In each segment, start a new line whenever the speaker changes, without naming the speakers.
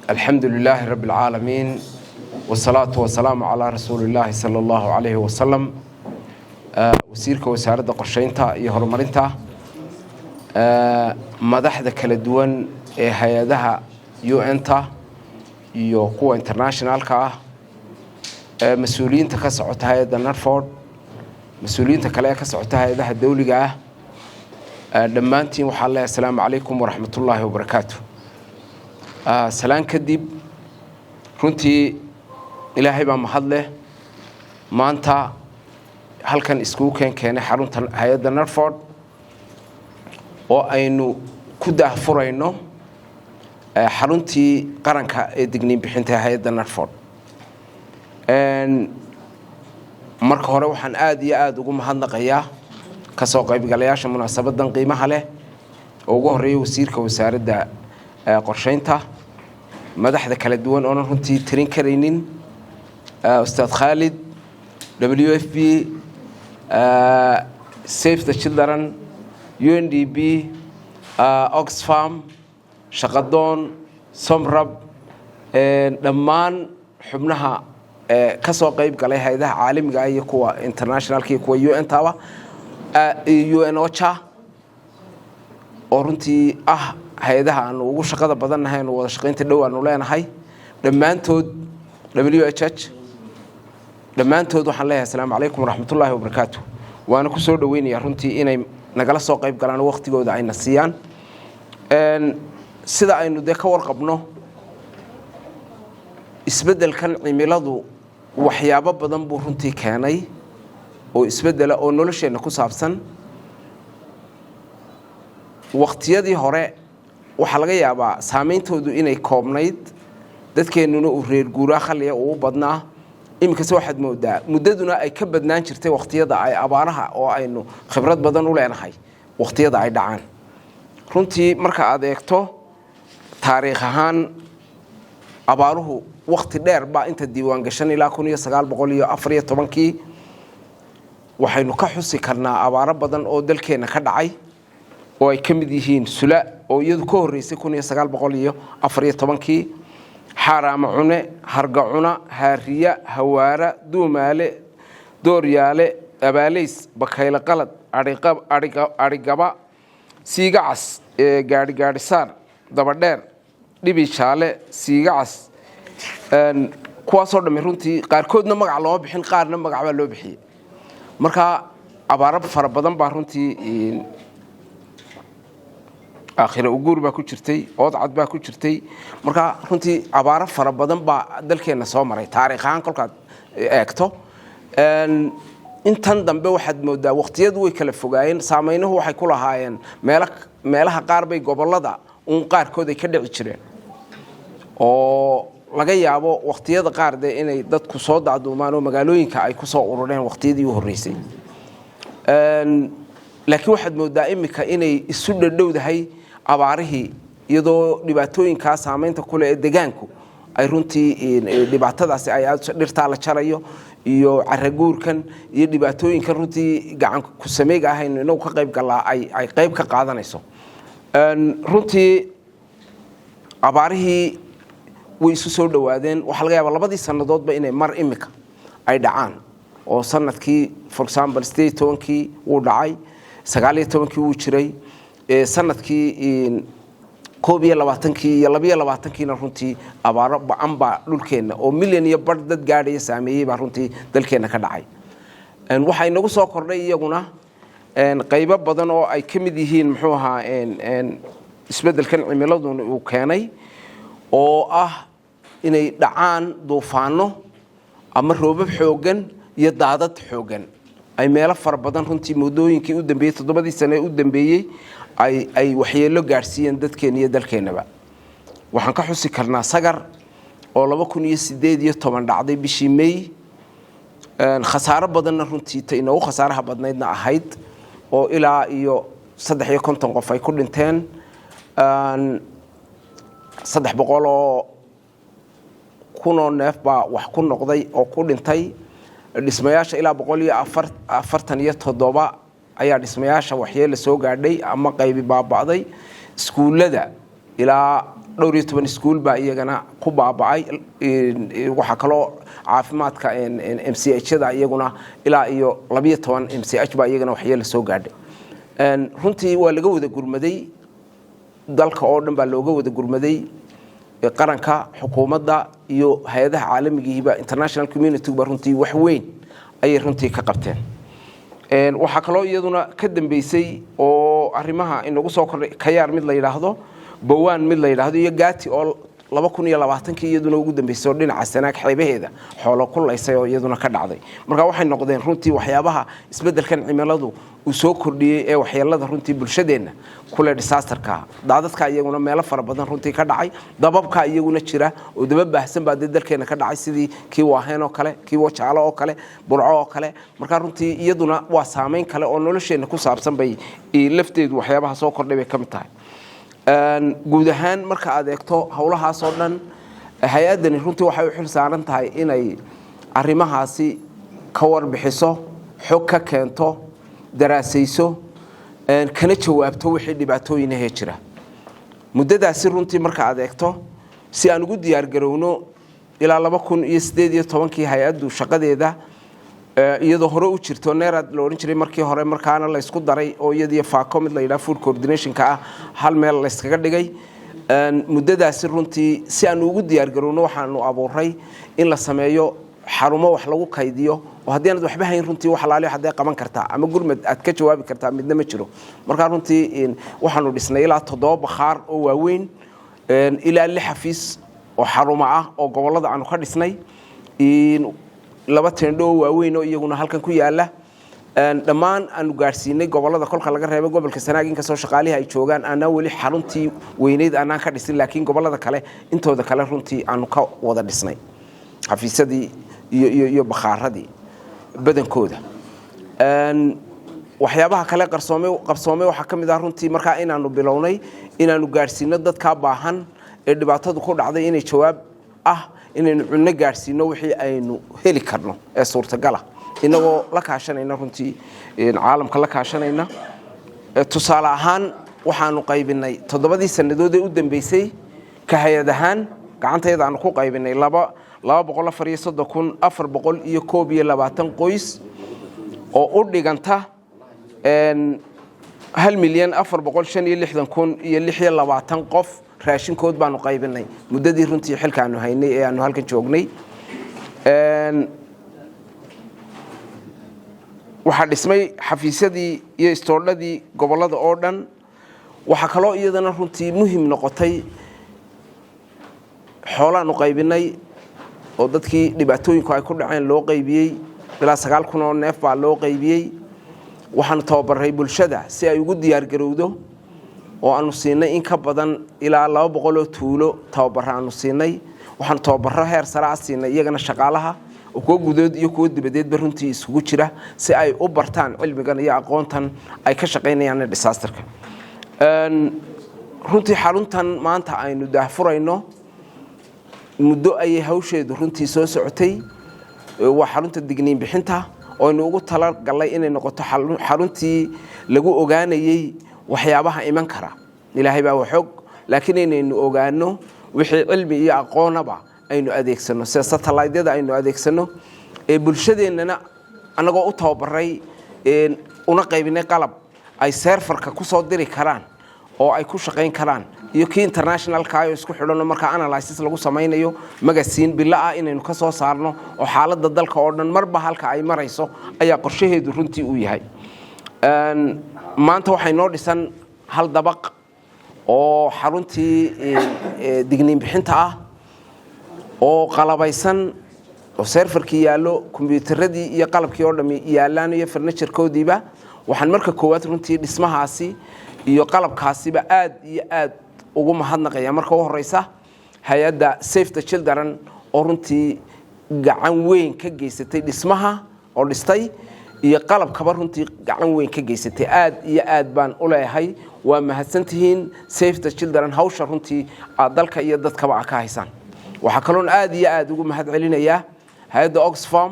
الحمد لله رب العالمين والصلاة والسلام على رسول الله صلى الله عليه وسلم وسيرك وسارد قرشينتا يهرمرينتا مدحدا kala duwan ee hay'adaha UN-ta iyo kuwa internationalka mas'uuliyiinta ka socota hay'adda Narford mas'uuliyiinta kale ka socota hay'adaha dawliga dhammaantiin waxaan leeyahay assalaamu calaykum waraxmatullaahi wabarakaatuh salaan kadib runtii ilaahay baa mahad leh maanta halkan isku keenay xarunta hay'adda Narford oo aynu ku daahfurayno xaruntii qaranka ee digniin bixinta hay'adda Narford marka hore waxaan aad ugu mahadnaqayaa ka soo qaybgalayaasha munaasabadan qiimaha leh oo ugu horeeyay wasiirka wasaaradda qorsheynta madaxda kala duwan oo runtii tirin kareynin Ustaad Khalid WFP Save the Children UNDP Oxfam Shaqadoon Somrab dhammaan xubnaha ka soo qayb galay hay'adaha caalamiga ah iyo kuwa internationalka iyo kuwa UN-ta UNOCHA oo runtii hay'adaha aan ugu shaqada badannahay oo wada shaqaynta dhow aan u leenahay dhammaantood WHH dhammaantood waxaan leeyahay assalaamu calaykum waraxmatullaahi wabarakaatuh waana ku soo dhaweynayaa runtii inay nagala soo qayb galaan waqtigooda ayna siiyaan sida aynu ka warqabno isbeddelkan cimiladu waxyaabo badan buu runtii keenay oo isbeddela oo nolosheena ku saabsan waqtiyadii hore waxa laga yaabaa saameyntoodu inay koobnayd dadkeenuna uu reer guuraa khaliya uu badnaa imika soo waxaad moodaa muddaduna ay ka badnaan jirtay waqtiyada ay abaaraha oo aynu khibrad badan u leenahay waqtiyada ay dhacaan runtii marka aad eegto taariikh ahaan abaaruhu waqti dheer baa inta diiwaan gashan ilaa 1914 waxaynu ka xusi karnaa abaaro badan oo dalkeena ka dhacay oo ay kamid yihiin sula oo iyadu ka horeysay 1914 xaraama cune hargacuna haariya hawaara duumaale dooryaale abaaleys bakayla qalad arigaba siigacas gaari saar dabadheer dhibi jaale siigacas kuwaasoo dhamay runtii qaarkoodna magac looma bixin qaarna magac baa loo bixiyay marka abaaro fara badan baa runtii aakhira uguur baa ku jirtay oodcad baa ku jirtay marka runtii abaaro fara badan baa dalkeena soo maray taariikh ahaan kolkaad eegto intan dambe waxaad moodaa waqtiyadu way kala fogaayeen saameynuhu waxay ku lahaayeen meelaha qaar bay gobolada qaarkood ay ka dhici jireen oo laga yaabo waqtiyada qaar inay dadku soo dacduumaan oo magaalooyinka ay ku soo urureen waqtiyadii u horeysay laakiin waxaad moodaa imika inay isu dhadhowdahay abaarihii iyadoo dhibaatooyinka saameynta kule ee deegaanku ay runtii dhibaatadaasi ay dhirta la jarayo iyo caraguurkan iyo dhibaatooyinka runtii gacan ku sameeyga ahayn inuu ka qayb galaa ay qayb ka qaadanayso runtii abaarihii way isu soo dhawaadeen waxa laga yaabaa labadii sanadoodba inay mar imika ay dhacaan oo sanadkii for example 18 uu dhacay 19 uu jiray sanadkii 21 iyo 22 runtii abaaro baan baa dhulkeena oo milyan iyo bar dad gaadhay saameeyay baa runtii dalkeena ka dhacay waxa inagu soo kordhay iyaguna qaybo badan oo ay kamid yihiin muxuu ahaa isbeddelkan cimiladu uu keenay oo inay dhacaan duufaano ama roobab xoogan iyo daadad xoogan ay meelo fara badan runtii muddooyinkii u dambeeyay 7 sano u dambeeyay ay waxyeelo gaarsiiyeen dadkeena iyo dalkeenaba waxaan ka xusi karnaa sagar oo 2018 dhacday bishii May khasaaro badan runtii inoo khasaaraha badnaydna ahayd oo ilaa iyo 350 qof ay ku dhinteen 300 kunoo neef baa wax ku noqday oo ku dhintay dhismayaasha ilaa 147 ayaa dhismayaasha waxyeelo soo gaadhay ama qaybi baaba'day iskuulada ilaa dhowr iyo 10 iskuul baa iyagana ku baabacay waxa kale caafimaadka MCH-da iyaguna ilaa iyo 12 MCH baa iyagana waxyeelo soo gaadhay runtii waa laga wada gurmaday dalka oo dhan baa looga wada gurmaday qaranka xukuumadda iyo hay'adaha caalamiga international community ba runtii wax weyn ay runtii ka qabteen waxa kale iyaduna ka dambeysay oo arrimaha inagu soo kordhay kayaar mid la yiraahdo bawaan mid la yiraahdo iyo gaati oo 2020 iyaduna ugu dambeysay dhinaca sanaag xeebaheeda xoolo kulaysay oo iyaduna ka dhacday marka waxay noqdeen runtii waxyaabaha isbedelkan cimiladu uu soo kordhiyay ee waxyeelada runtii bulshadeena kula disasterka daadadka iyaguna meelo fara badan runtii ka dhacay dababka iyaguna jira oo dabab baahsan baa dalkeena ka dhacay sidii kii waaheen oo kale kii wajaalo oo kale burco oo kale marka runtii iyaduna waa saameyn kale oo nolosheena ku saabsan bay lafteedu waxyaabaha soo kordhay bay ka mid tahay guud ahaan marka aad eegto hawlahaas oo dhan hay'adani runtii waxay u xil saaran tahay inay arrimahaasi ka warbixiso xog ka keento daraasayso kana jawaabto wixii dhibaatooyin ah jira muddadaasi runtii marka aad eegto si aan ugu diyaar garowno ilaa 2018 hay'addu shaqadeeda iyadoo hore u jirto neerad loo oran jiray markii hore markaana la isku daray oo iyadii faako mid la yiraahdo food coordination ka hal meel la iskaga dhigay muddadaasi runtii si aan ugu diyaar garowno waxaanu abuuray in la sameeyo xarumo wax lagu kaydiyo oo haddii aad waxba hayn runtii wax laaliyo haday qaban kartaa ama gurmad aad ka jawaabi kartaa midna ma jiro marka runtii waxaanu dhisnay ilaa 7 bakhaar oo waaweyn ilaa 6 xafiis oo xarumo ah oo gobolada aanu ka dhisnay laba teendho waaweyn oo iyaguna halkan ku yaala dhammaan aanu gaarsiinay gobolada kolka laga reebo gobolka Sanaag in ka soo shaqaalihi ay joogaan ana wali xaruntii weyneed aanan ka dhisin laakiin gobolada kale intooda kale runtii aanu ka wada dhisnay xafiisadii iyo bakhaaradii badankooda waxyaabaha kale qarsoomay waxa kamid ah runtii marka inaanu bilownay inaanu gaarsiino dadka baahan ee dhibaatadu ku dhacday inay jawaab ah inaynu cunno gaarsiino wixii aynu heli karno ee suurtagal ah inagoo la kaashanayna runtii caalamka la kaashanayna tusaale ahaan waxaanu qaybinay 7 sanadood ee u dambeysay ka hay'ad ahaan gacantayda aanu ku qaybinay 234,420 qoys oo u dhiganta 1,465,620 qof raashinkood baanu qaybinay muddadii runtii xilkaanu haynay ee aanu halkan joognay waxa dhismay xafiisyadii iyo istoodhadii gobolada oo dhan waxa kale oo iyadana runtii muhiim noqotay xoolaanu qaybinay oo dadkii dhibaatooyinku ay ku dhaceen loo qaybiyay ilaa 9,000 oo neef baa loo qaybiyay waxaan tababaray bulshada si ay ugu diyaar garowdo oo aanu siinay in ka badan ilaa 200 oo tuulo tababar aanu siinay waxaan tababaro heer sare ah siinay iyagana shaqaalaha oo kuwa gudood iyo kuwa dibadeed runtii isugu jira si ay u bartaan cilmigan iyo aqoontan ay ka shaqeynayaan disasterka runtii xaruntan maanta aynu daahfurayno muddo ay hawsheedu runtii soo socotay waa xarunta digniin bixinta oo aynu ugu talagalay inay noqoto xaruntii lagu ogaanayay waxyaabaha iman kara ilaahay baa xog laakiin inaynu ogaano wixii cilmi iyo aqoonaba aynu adeegsano sida satellite-yada aynu adeegsano ee bulshadeennana anagoo u tababaray una qaybinay qalab ay serverka ku soo diri karaan oo ay ku shaqeyn karaan iyo kii international-ka ay isku xidhano marka analysis lagu sameeyo magasiin bilaa inaynu ka soo saarno oo xaaladda dalka oo dhan marba halka ay marayso ayaa qorshaheedu runtii u yahay maanta waxay noo dhisan hal dabaq oo xaruntii digniin bixinta ah oo qalabaysan oo serverkii yaalo kombiyuutaradii iyo qalabkii oo dhami yaalaan iyo furniture-koodiiba waxaan marka koowaad runtii dhismahaasi iyo qalabkaasiba aad iyo aad ugu mahadnaqaya marka u horeysa hay'adda Save the Children oo runtii gacan weyn ka geysatay dhismaha oo dhistay iyo qalabkaba runtii gacan weyn ka geysatay aad iyo aad baan u leeyahay waa mahadsantihiin Save the Children hawsha runtii dalka iyo dadkaba ka haysan waxa kaloon aad iyo aad ugu mahad celinayaa hay'adda Oxfam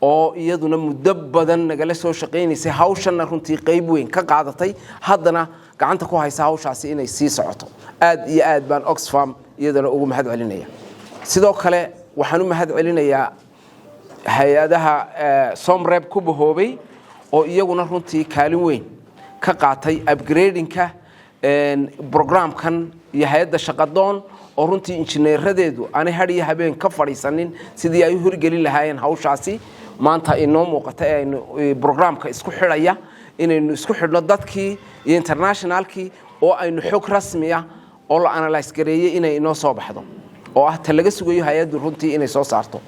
oo iyaduna muddo badan nagala soo shaqeynaysay hawshan runtii qayb weyn ka qaadatay haddana gacanta ku haysa hawshaasi inay sii socoto aad iyo aad baan Oxfam iyadana ugu mahad celinaya sidoo kale waxaan u mahad celinayaa hay'adaha Somreb ku bahoobay oo iyaguna runtii kaalin weyn ka qaatay upgradingka programkan iyo hay'adda shaqadoon oo runtii injineeradeedu aanay hadhiyo habeen ka fadhiisanin sidii ay u hirgelin lahaayeen hawshaasi maanta inoo muuqata ee programka isku xidhaya inaynu isku xidhno dadkii iyo internationalkii oo aynu xog rasmi ah oo la analyze gareeyay inay inoo soo baxdo oo ah ta laga sugayo hay'addu runtii inay soo saarto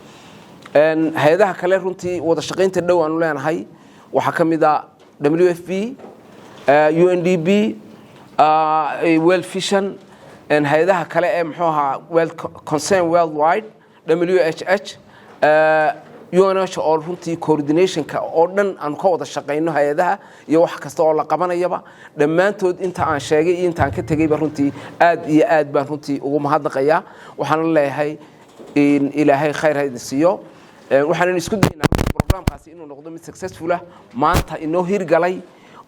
hay'adaha kale runtii wada shaqaynta dhow aanu leenahay waxa ka mid ah WFP UNDP World Vision hay'adaha kale ee muxuu ahaa World Concern Worldwide WHH UNH oo runtii coordinationka oo dhan aan ka wada shaqeyno hay'adaha iyo wax kasta oo la qabanayaba dhammaantood inta aan sheegay iyo inta aan ka tagayba runtii aad iyo aad baan runtii ugu mahadnaqayaa waxaan leeyahay in Ilaahay khayr ha idin siiyo waxaan isku daynaa programkaasi inuu noqdo mid successful ah maanta inoo hirgalay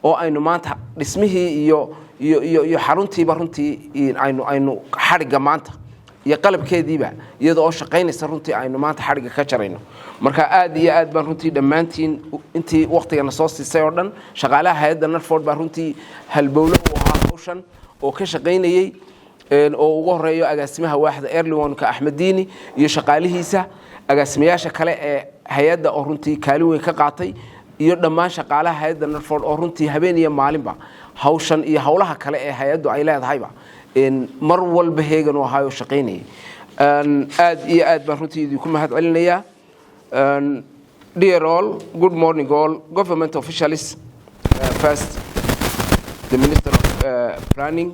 oo aynu maanta dhismihii iyo xaruntiiba runtii aynu xariga maanta iyo qalabkeediiba iyadoo oo shaqaynaysa runtii aynu maanta xariga ka jarayno marka aad iyo aad baan runtii dhammaantiin intii waqtiga soo siisay oo dhan shaqaalaha hay'adda Narford baa runtii halbowlo u ahaa hawshan oo ka shaqaynayay oo ugu horeeyo agaasimaha waaxda Early Warning Axmed Diini iyo shaqaalihiisa agaasimayaasha kale ee hay'adda oo runtii kaalin weyn ka qaatay iyo dhammaan shaqaalaha hay'adda Narford oo runtii habeen iyo maalinba hawshan iyo hawlaha kale ee hay'addu ay leedahayba mar walba heegan oo hayo shaqaynayay aad iyo aad baan runtii idinku mahad celinayaa dear all good morning all government officials first the Minister of Planning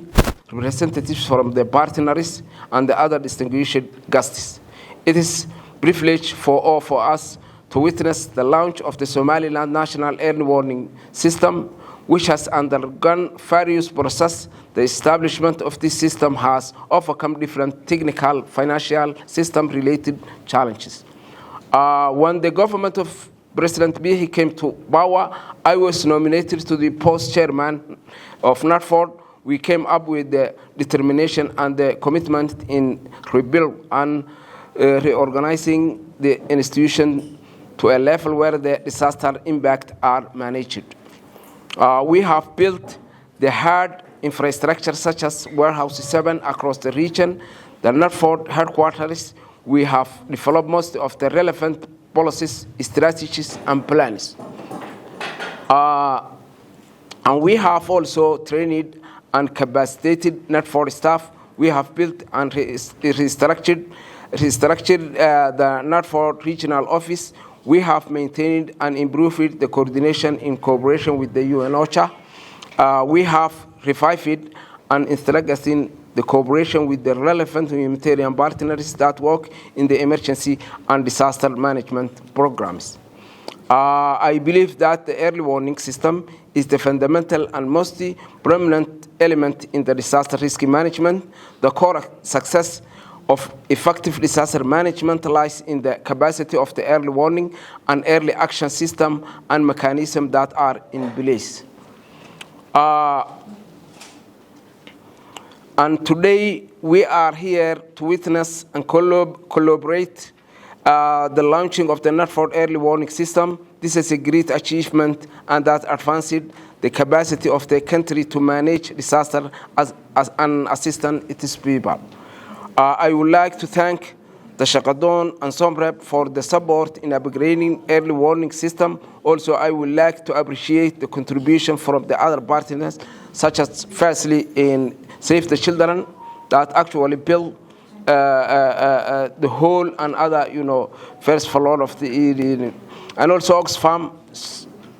representatives from the partners and the other distinguished guests it is privilege for us to witness the launch of the Somaliland National Early Warning System, which has undergone various processes. The establishment of this system has overcome different technical, financial, system-related challenges. When the government of President Bihi came to power, I was nominated to the post chairman of Narford. We came up with the determination and the commitment in rebuild and reorganizing the institution to a level where the disaster impact are managed. We have built the hard infrastructure such as Warehouse 7 across the region, the Narford headquarters. We have developed most of the relevant policies, strategies, and plans. And we have also trained and capacitated Narford staff. We have built and restructured the Narford regional office. We have maintained and improved the coordination in cooperation with the UN OCHA. We have revived and strengthened the cooperation with the relevant humanitarian partners that work in the emergency and disaster management programs. I believe that the early warning system is the fundamental and most prominent element in the disaster risk management. The core success of effective disaster management lies in the capacity of the early warning and early action system and mechanisms that are in place. And today we are here to witness and collaborate the launching of the Narford early warning system. This is a great achievement and that advanced the capacity of the country to manage disaster as an assistant its people. I would like to thank the Shaqadon and Somreb for the support in upgrading early warning system. Also, I would like to appreciate the contribution from the other partners, such as firstly in Save the Children, that actually built the whole and other, first floor of the and also Oxfam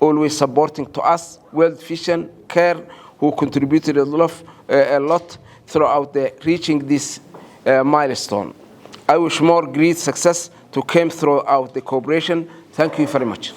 always supporting to us, World Vision, CARE, who contributed a lot throughout reaching this milestone. I wish more great success to come throughout the cooperation. Thank you very much.